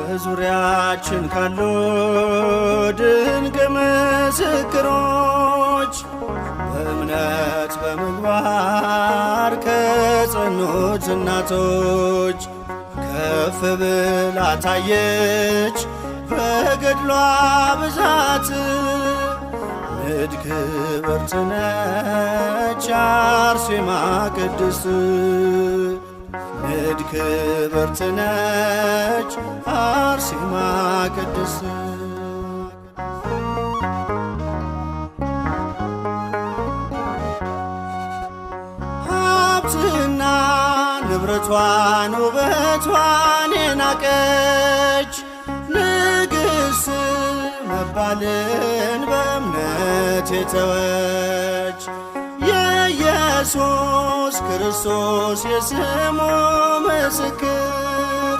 በዙሪያችን ካሉ ድንቅ ምስክሮች በእምነት በምግባር ከጸኑት እናቶች ከፍ ብላ ታየች በገድሏ ብዛት። ንድ ክብርት ነች አርሴማ ቅድስት፣ ንድ ክብርት ነች አርሴማ ቅድስት። ሀብትና ንብረቷን ውበቷን የናቀች ንግሥት መባልን በእምነት የተወች የኢየሱስ ክርስቶስ የስሙ ምስክር